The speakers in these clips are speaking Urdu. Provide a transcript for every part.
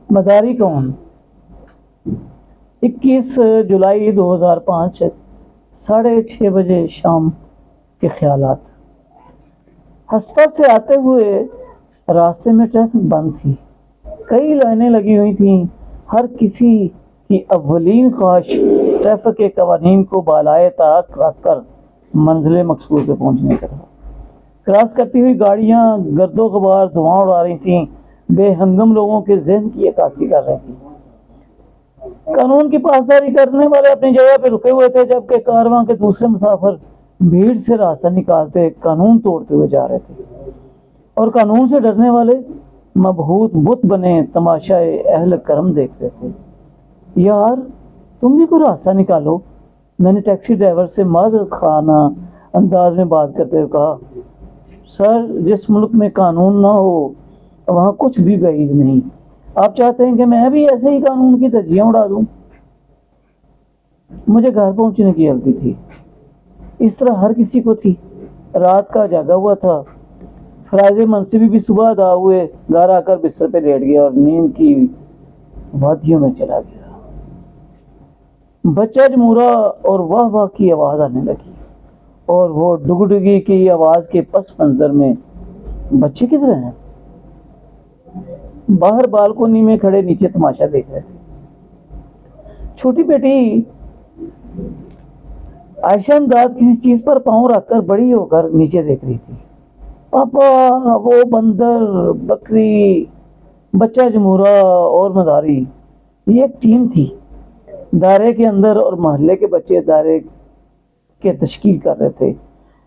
مداری کون؟ 21 جولائی 2005 6:30 بجے شام کے خیالات۔ ہسپتال سے آتے ہوئے راستے میں ٹریفک بند تھی، کئی لائنیں لگی ہوئی تھیں، ہر کسی کی اولین خواہش ٹریفک کے قوانین کو بالائے طاقت رکھ کر منزل مقصود پہ پہنچنے کا تھا۔ کراس کرتی ہوئی گاڑیاں گرد و غبار دھواں اڑا رہی تھیں، بے ہنگم لوگوں کے ذہن کی عکاسی کر رہی تھیں۔ قانون کی پاسداری کرنے والے اپنی جگہ پہ رکے ہوئے تھے، جبکہ کارواں کے دوسرے مسافر بھیڑ سے راستہ نکالتے قانون توڑتے ہوئے جا رہے تھے، اور قانون سے ڈرنے والے مبہوت بت بنے تماشائے اہل کرم دیکھ رہے تھے۔ یار تم بھی کوئی راستہ نکالو، میں نے ٹیکسی ڈرائیور سے معذرت خانہ انداز میں بات کرتے ہوئے کہا۔ سر، جس ملک میں قانون نہ ہو وہاں کچھ بھی بعید نہیں۔ آپ چاہتے ہیں کہ میں بھی ایسے ہی قانون کی دھجیاں اڑا دوں؟ مجھے گھر پہنچنے کی جلدی تھی، اس طرح ہر کسی کو تھی۔ رات کا جاگا ہوا تھا۔ فرائض منصبی بھی صبح ادا ہوئے، گھر آ کر بستر پہ لیٹ گیا اور نیند کی وادیوں میں چلا گیا۔ بچہ جمورا اور واہ واہ کی آواز آنے لگی، اور وہ ڈگڈگی کی آواز کے پس منظر میں بچے کدھر ہیں؟ باہر بالکونی میں کھڑے نیچے تماشا دیکھ رہے تھے۔ چھوٹی بیٹی عائشہ امداد کسی چیز پر پاؤں رکھ کر بڑی ہو کر نیچے دیکھ رہی تھی۔ پاپا، وہ بندر، بکری، بچہ جمورا اور مداری، یہ ایک ٹیم تھی۔ دائرے کے اندر اور محلے کے بچے دائرے کے تشکیل کر رہے تھے۔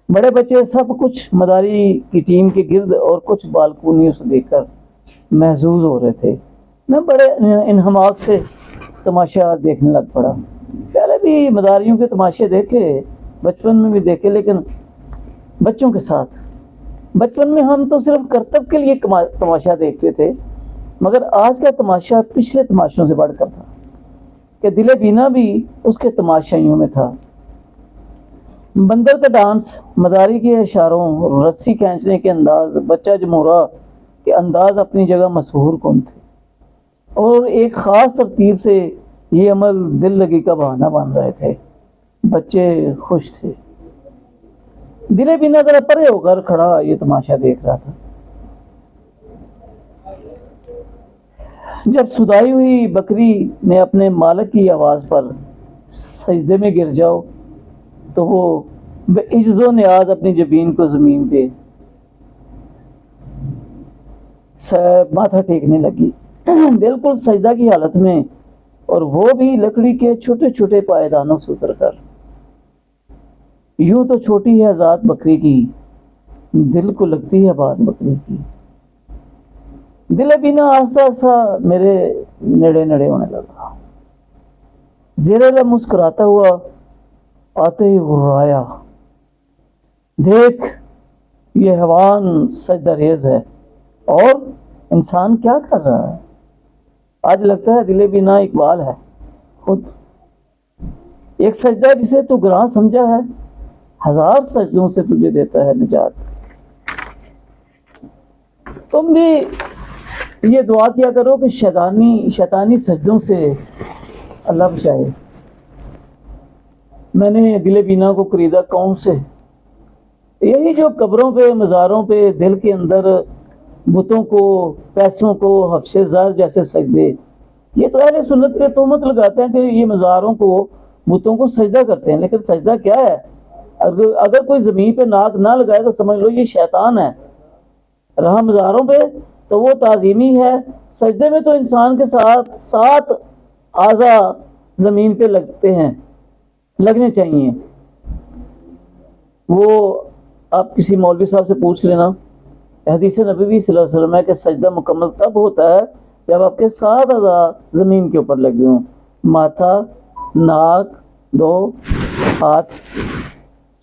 بڑے بچے سب کچھ مداری کی ٹیم کے گرد اور کچھ بالکونیوں سے دیکھ کر محظوظ ہو رہے تھے۔ میں بڑے انہماک سے تماشا دیکھنے لگ پڑا۔ پہلے بھی مداریوں کے تماشے دیکھے، بچپن میں بھی دیکھے، لیکن بچوں کے ساتھ۔ بچپن میں ہم تو صرف کرتب کے لیے تماشا دیکھتے تھے، مگر آج کا تماشا پچھلے تماشوں سے بڑھ کر تھا کہ دل بینا بھی اس کے تماشائیوں میں تھا۔ بندر کا ڈانس، مداری کے اشاروں، رسی کھینچنے کے انداز، بچہ جمورا کے انداز اپنی جگہ مسحور کن تھے، اور ایک خاص ترتیب سے یہ عمل دل لگی کا بہانہ بن رہے تھے۔ بچے خوش تھے۔ دل بینا ذرا پرے ہو کر کھڑا یہ تماشا دیکھ رہا تھا۔ جب سدائی ہوئی بکری نے اپنے مالک کی آواز پر سجدے میں گر جاؤ تو وہ بے عجز و نیاز اپنی جبین کو زمین پہ ماتھا ٹیکنے لگی، بالکل سجدہ کی حالت میں، اور وہ بھی لکڑی کے چھوٹے چھوٹے پائیدانوں سے اتر کر۔ یوں تو چھوٹی ہے ذات بکری کی، دل کو لگتی ہے بات بکری کی۔ دل بینا آہستہ آہستہ میرے نیڑے نیڑے ہونے لگا، زیر لب مسکراتا ہوا آتے ہی غرایا۔ دیکھ، یہ حیوان سجدہ ریز ہے، اور انسان کیا کر رہا ہے؟ آج لگتا ہے دل بینا اقبال ہے خود۔ ایک سجدہ جسے تو گناہ سمجھا ہے، ہزار سجدوں سے تجھے دیتا ہے نجات۔ تم بھی یہ دعا کیا کرو کہ شیطانی سجدوں سے اللہ بچائے۔ میں نے دل بینا کو خریدا کون سے؟ یہی جو قبروں پہ، مزاروں پہ، دل کے اندر بتوں کو، پیسوں کو، حفظ زر جیسے سجدے۔ یہ تو اہل سنت پہ تہمت لگاتے ہیں کہ یہ مزاروں کو، بتوں کو سجدہ کرتے ہیں، لیکن سجدہ کیا ہے؟ اگر کوئی زمین پہ ناک نہ لگائے تو سمجھ لو یہ شیطان ہے۔ رہا مزاروں پہ تو وہ تعظیمی ہے، سجدے میں تو انسان کے ساتھ 7 اعضاء زمین پہ لگنے چاہیے۔ وہ آپ کسی مولوی صاحب سے پوچھ لینا، حدیث نبوی صلی اللہ علیہ وسلم ہے کہ سجدہ مکمل تب ہوتا ہے جب آپ کے 7 اعضاء زمین کے اوپر لگے ہوں: ماتھا، ناک، 2 ہاتھ،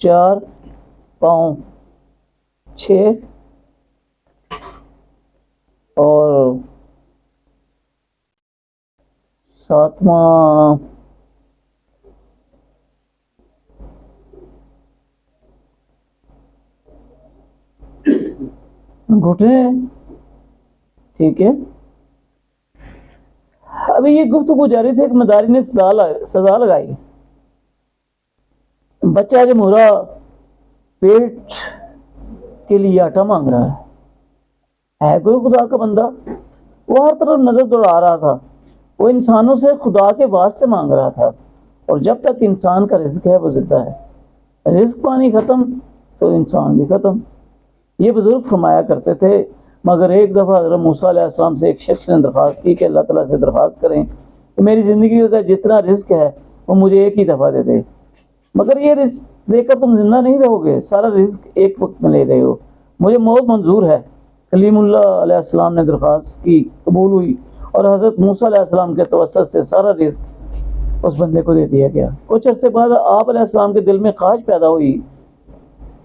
4 پاؤں، 6 اور 7واں گھٹنے۔ ٹھیک ہے، ابھی یہ گفتگو جاری تھی، ایک مداری نے سزا لگائی، بچہ جمہورا پیٹ کے لیے آٹا مانگ رہا ہے کوئی خدا کا بندہ؟ وہ ہر طرف نظر دوڑا رہا تھا، وہ انسانوں سے خدا کے واسطے مانگ رہا تھا، اور جب تک انسان کا رزق ہے وہ زندہ ہے، رزق پانی ختم تو انسان بھی ختم۔ یہ بزرگ فرمایا کرتے تھے۔ مگر ایک دفعہ حضرت موسیٰ علیہ السلام سے ایک شخص نے درخواست کی کہ اللہ تعالیٰ سے درخواست کریں کہ میری زندگی کا جتنا رزق ہے وہ مجھے ایک ہی دفعہ دے دے، مگر یہ رزق دے کر تم زندہ نہیں رہو گے، سارا رزق ایک وقت میں لے رہے ہو، مجھے موت منظور ہے۔ کلیم اللہ علیہ السلام نے درخواست کی، قبول ہوئی، اور حضرت موسیٰ علیہ السلام کے توسط سے سارا رزق اس بندے کو دے دیا گیا۔ کچھ عرصے بعد آپ علیہ السلام کے دل میں خواہش پیدا ہوئی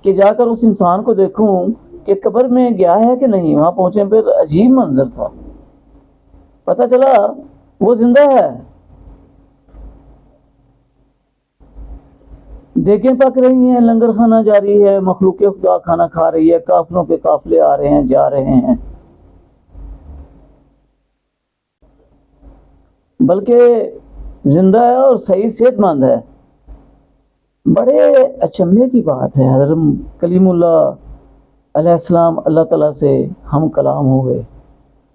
کہ جا کر اس انسان کو دیکھوں کہ قبر میں گیا ہے کہ نہیں۔ وہاں پہنچے پھر عجیب منظر تھا، پتہ چلا وہ زندہ ہے، دیگیں پک رہی ہیں، لنگر خانہ جاری ہے، مخلوق خدا کھانا کھا رہی ہے، کافروں کے قافلے آ رہے ہیں جا رہے ہیں، بلکہ زندہ ہے اور صحیح صحت مند ہے۔ بڑے اچنبھے کی بات ہے، حضرت کلیم اللہ علیہ السلام اللہ تعالیٰ سے ہم کلام ہو گئے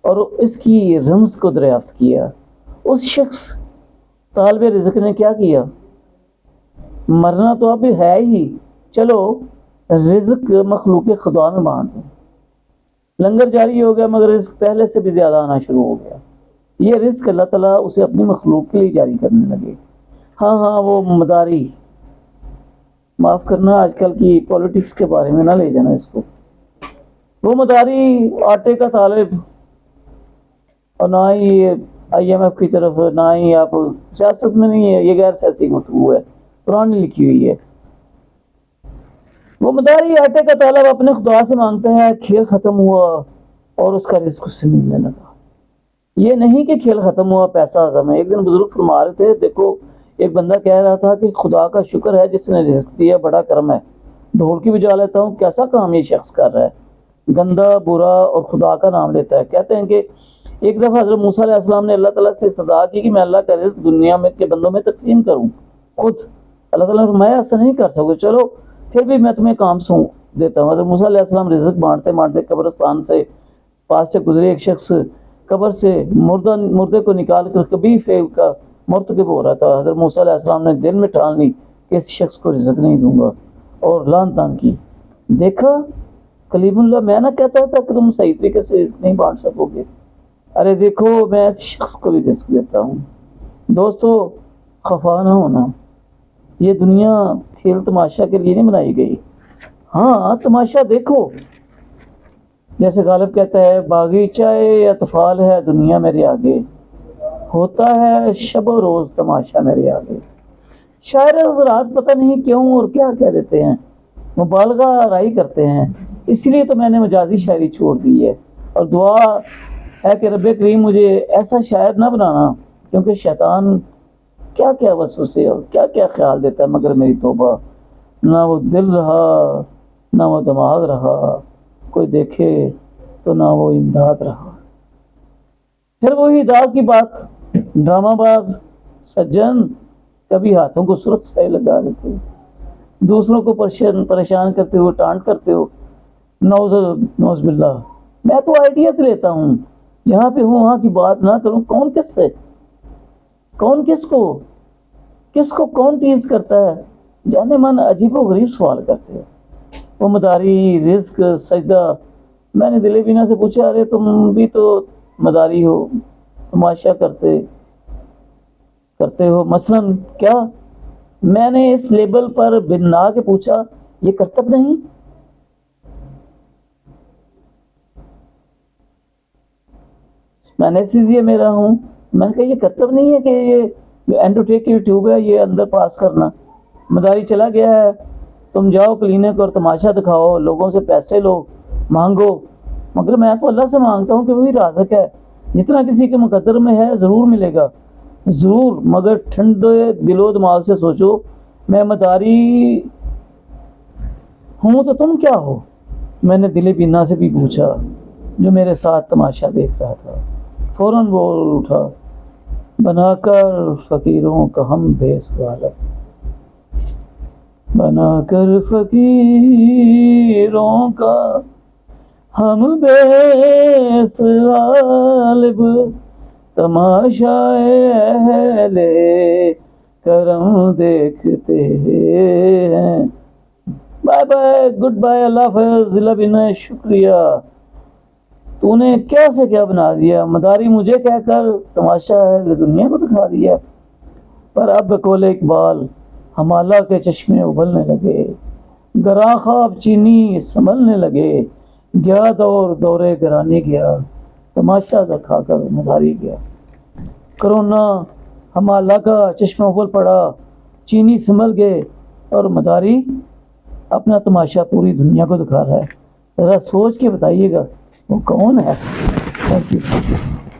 اور اس کی رمز کو دریافت کیا۔ اس شخص طالب رزق نے کیا کیا؟ مرنا تو اب ہے ہی، چلو رزق مخلوق خدا میں بانٹ دیں۔ لنگر جاری ہو گیا، مگر رزق پہلے سے بھی زیادہ آنا شروع ہو گیا۔ یہ رزق اللہ تعالیٰ اسے اپنی مخلوق کے لیے جاری کرنے لگے۔ ہاں وہ مداری، معاف کرنا آج کل کی پولیٹکس کے بارے میں نہ لے جانا اس کو، وہ مداری آٹے کا طالب، اور نہ ہی آئی ایم ایف کی طرف، نہ ہی آپ سیاست میں نہیں ہے، یہ غیر سیاسی گفتگو ہے، قرآن نے لکھی ہوئی ہے۔ وہ مداری آٹے کا طالب اپنے خدا سے مانگتا ہے، کھیل ختم ہوا اور اس کا رزق اس سے ملنے لگا۔ یہ نہیں کہ کھیل ختم ہوا پیسہ ہضم ہے۔ ایک دن بزرگ فرما رہے تھے، دیکھو ایک بندہ کہہ رہا تھا کہ خدا کا شکر ہے جس نے رزق دیا، بڑا کرم ہے، ڈھول کی بجا لیتا ہوں، کیسا کام یہ شخص کر رہا ہے، گندا برا اور خدا کا نام لیتا ہے۔ کہتے ہیں کہ ایک دفعہ حضرت موسیٰ علیہ السلام نے اللہ تعالیٰ سے استدعا کی کہ میں اللہ کا رزق دنیا میں کے بندوں میں تقسیم کروں خود۔ اللہ تعالیٰ نے فرمایا ایسا نہیں کر سکو، چلو پھر بھی میں تمہیں کام سوں دیتا ہوں۔ حضرت موسیٰ علیہ السلام رزق بانٹتے بانٹتے قبرستان سے پاس سے گزرے، ایک شخص قبر سے مردے کو نکال کر کبھی فیل کا مرتکب ہو رہا تھا۔ حضرت موسیٰ علیہ السلام نے دل میں ٹھان لی کہ اس شخص کو رزق نہیں دوں گا، اور لعن طعن کی۔ دیکھا کلیم اللہ، میں نہ کہتا تھا کہ تم صحیح طریقے سے رزق نہیں بانٹ سکو گے، ارے دیکھو میں اس شخص کو بھی رزق دیتا ہوں۔ دوستو خفا نہ ہونا، یہ دنیا کھیل تماشا کے لیے نہیں بنائی گئی۔ ہاں تماشا دیکھو، جیسے غالب کہتا ہے، باغیچہ اطفال ہے دنیا میرے آگے، ہوتا ہے شب و روز تماشا میرے آگے۔ شاعر حضرات پتہ نہیں کیوں اور کیا کہہ دیتے ہیں، مبالغہ آرائی کرتے ہیں، اس لیے تو میں نے مجازی شاعری چھوڑ دی ہے، اور دعا ہے کہ رب کریم مجھے ایسا شاعر نہ بنانا، کیونکہ شیطان کیا کیا وسوسے اور کیا کیا خیال دیتا ہے، مگر میری توبہ، نہ وہ دل رہا نہ وہ دماغ رہا، کوئی دیکھے تو نہ وہ امداد رہا۔ پھر وہی داغ کی بات، ڈرامہ باز سجن کبھی ہاتھوں کو سرخ سائے لگا لیتے ہو، دوسروں کو پریشان کرتے ہو، ٹانٹ کرتے ہو، نوز باللہ۔ میں تو آئیڈیاز لیتا ہوں، جہاں پہ ہوں وہاں کی بات نہ کروں۔ کون کس سے، کون کس کو کون ٹیز کرتا ہے، جانے من عجیب و غریب سوال کرتے ہیں۔ وہ مداری رزق سجدہ، میں نے دل بینا سے پوچھا، ارے تم بھی تو مداری ہو، تماشا کرتے ہو مثلاً کیا؟ میں نے اس لیبل پر بنا کے پوچھا، یہ کرتب نہیں؟ میں نے یہ میرا ہوں، میں نے کہا یہ کرتب نہیں ہے کہ یہ جو اینڈوٹیک کی ٹیوب ہے یہ اندر پاس کرنا؟ مداری چلا گیا ہے، تم جاؤ کلینک اور تماشا دکھاؤ، لوگوں سے پیسے لو، مانگو، مگر میں تو اللہ سے مانگتا ہوں کہ وہی رازق ہے، جتنا کسی کے مقدر میں ہے ضرور ملے گا، ضرور۔ مگر ٹھنڈے دل و دماغ سے سوچو، میں مداری ہوں تو تم کیا ہو؟ میں نے دل بینا سے بھی پوچھا جو میرے ساتھ تماشا دیکھ رہا تھا۔ فوراً بول اٹھا، بنا کر فقیروں کا ہم بے سوال، بنا کر فقیروں کا ہم بے غالب، تماشائے اہل کرم دیکھتے ہیں۔ بائے بائے، گڈ بائے، اللہ حافظ، ضلع بنا شکریہ۔ تو نے کیسے کیا بنا دیا، مداری مجھے کہہ کر تماشا ہے دنیا کو دکھا دیا۔ پر اب بقول اقبال ہمالہ کے چشمے ابلنے لگے، گراں خواب چینی سنبھلنے لگے، گیا دورے گرانی گیا، تماشا دکھا کر مداری گیا۔ کرونا ہمالہ کا چشمہ ابل پڑا، چینی سنبھل گئے، اور مداری اپنا تماشا پوری دنیا کو دکھا رہا ہے۔ ذرا سوچ کے بتائیے گا وہ کون ہے؟ Thank you.